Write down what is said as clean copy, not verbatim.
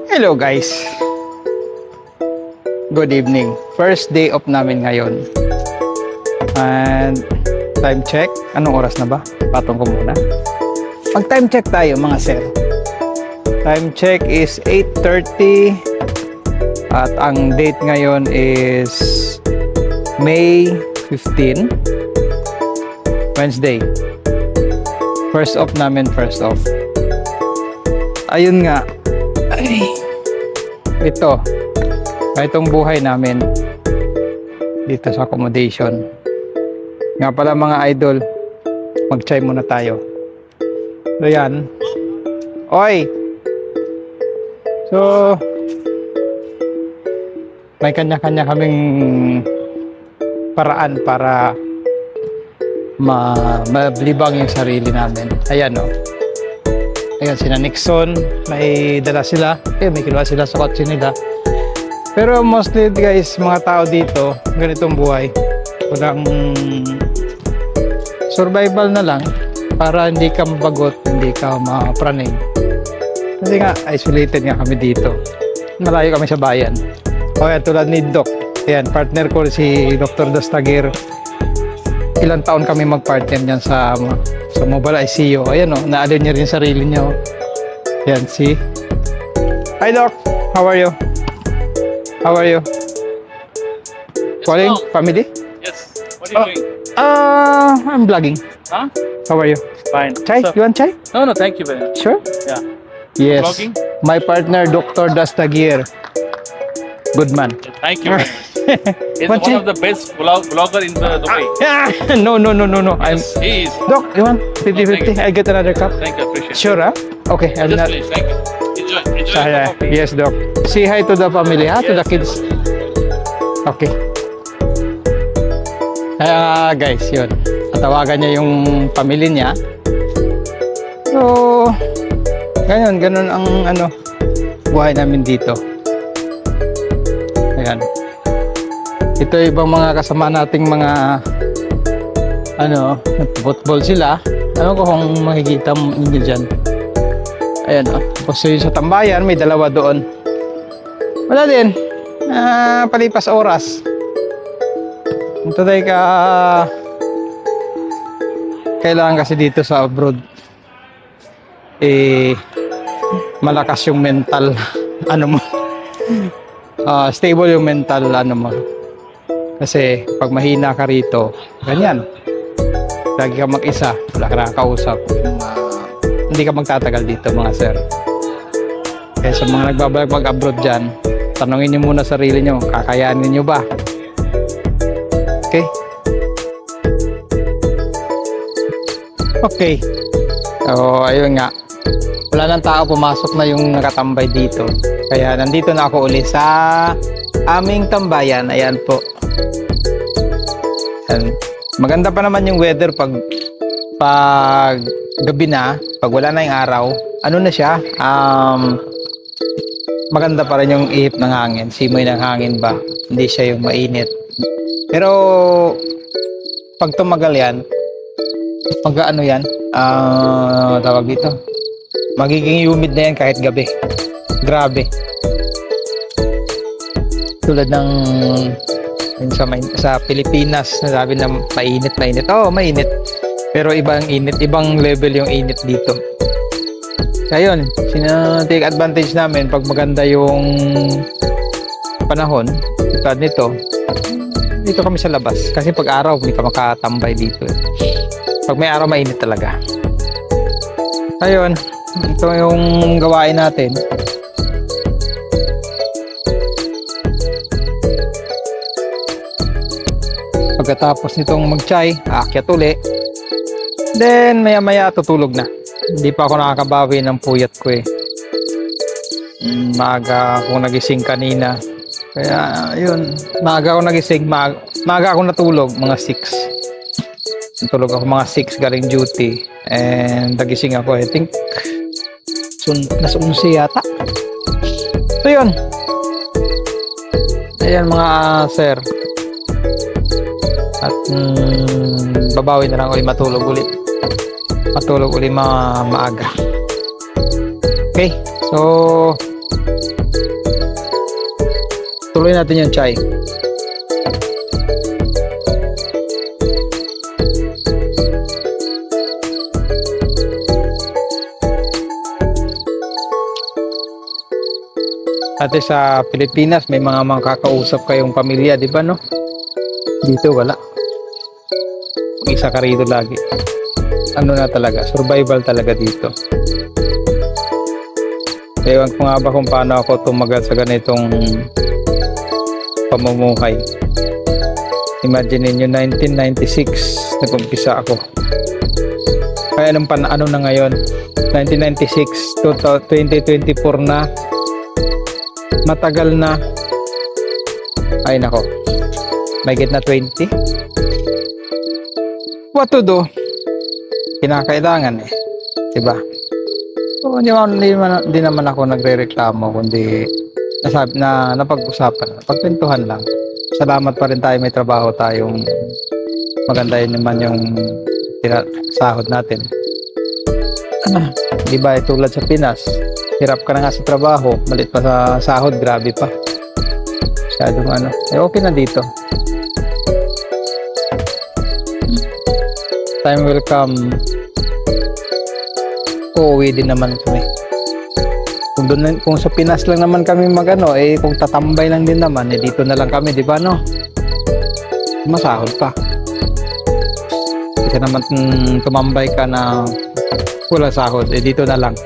Hello guys. Good evening. First day off namin ngayon. And time check. Anong oras na ba? Patong ko muna. Mag time check tayo mga sir. Time check is 8:30. At ang date ngayon is May 15. Wednesday. First off namin, first off. Ayun nga. Ay. Ito. Itong buhay namin dito sa accommodation. Nga pala mga idol, mag-chai muna tayo. So yan. Oy! So, may kanya-kanya kaming paraan para mablibang yung sarili namin. Ayan o. Ayan, sina Nixon, may dala sila. May kinuha sila sa kotse nila. Pero mostly guys, mga tao dito, ganitong buhay. Walang survival na lang para hindi ka mabagot, hindi ka mapraning. Kasi nga, isolated nga kami dito. Malayo kami sa bayan. O yan, tulad ni Doc. Ayan, partner ko si Dr. Dastagir. Ilang taon kami mag-partner niyan sa mobile ICU. Ayan o, naalin niya rin sarili niya. Ayan, si. Hi Doc, how are you? How are you? Calling family? Yes. What are you doing? I'm vlogging. Huh? How are you? Fine. Chai? So, You want chai? no, thank you very much. Sure? Yeah. Yes. Vlogging? My partner, Dr. Dastagir. Good man. Thank you very much. He's What one you- of the best vlogger in the Dubai. No. I'm. Yes, he is. Doc, you want 50-50? I get another cup. Thank you, appreciate Sure, huh? Okay, I'm it. Just not. please, thank you. Enjoy Sorry. the coffee. Yes, Doc. Say hi to the family, ha? To the kids. Okay. Kaya guys, yun. Tatawagan niya yung family niya. So, ganun ang buhay namin dito. Ayan. Ito ibang mga kasama nating mga football sila. Ano ko kung makikita mo hindi dyan. Ayan o. Tapos yun sa tambayan, may dalawa doon. Wala din. Palipas oras. Ito tayo kailangan kasi dito sa abroad malakas yung mental mo. Stable yung mental mo. Kasi pag mahina ka rito, ganyan. Lagi ka mag-isa, wala ka nakakausap. Hindi ka magtatagal dito mga sir. Kaya sa mga nagbabalak mag-abroad dyan, tanongin nyo muna sarili nyo, kakayanin nyo ba? Okay? Okay. So, ayun nga. Wala nang tao, pumasok na yung nakatambay dito. Kaya nandito na ako uli sa aming tambayan. Ayan po. Ayan. Maganda pa naman yung weather pag gabi na, pag wala na yung araw. Ano na siya? Maganda pa rin yung ihip ng hangin. Simoy ng hangin ba? Hindi siya yung mainit. Pero pag tumagal yan, tawag dito, magiging humid na yan kahit gabi. Grabe. Tulad ng sa Pilipinas, sabi na mainit. Oo, mainit. Pero ibang init, ibang level yung init dito. Kaya yun, take advantage namin pag maganda yung panahon. Tulad nito, dito kami sa labas. Kasi pag araw, hindi ka makatambay dito. Pag may araw, mainit talaga. Ayun, ito yung gawain natin. Pagkatapos nitong mag-chai, aakyat uli. Then, maya-maya tutulog na. Hindi pa ako nakakabawi ng puyat ko eh. Maaga ako nagising kanina. Kaya, yun. Maaga ako nagising. Maaga ako natulog, mga 6. Natulog ako mga 6 galing duty. And nagising ako, I think, nasa 11 yata. So, yun. Ayan mga sir. At babawi na lang ulit matulog ulit. Matulog ulit maaga. Okay, so tuloy natin yung chai. Dati sa Pilipinas may mga makakausap kayong pamilya, di ba no? Dito wala. Isa ka rito lagi. Ano na talaga, survival talaga dito. Ewan ko nga ba kung paano ako tumagal sa ganitong pamumuhay. Imagine niyo 1996 nag-umpisa ako. Kaya ano na ngayon? 1996 to 2024 na. Matagal na. Ay nako. May na 20. What to do? Kinakailangan eh. Diba? So, hindi naman ako nagre-reklamo kundi napag-usapan. Pagpintuhan lang. Salamat pa rin tayo, may trabaho tayong maganda yun naman yung sahod natin. Diba, tulad sa Pinas, hirap ka na nga sa trabaho, malit pa sa sahod, grabe pa. Masyadong okay na dito. Time will come, uuwi din naman kami. Kung sa Pinas lang naman kami kung tatambay lang din naman, dito na lang kami, di ba no? Masahod pa. Kasi naman tumambay ka na wala sahod, dito na lang.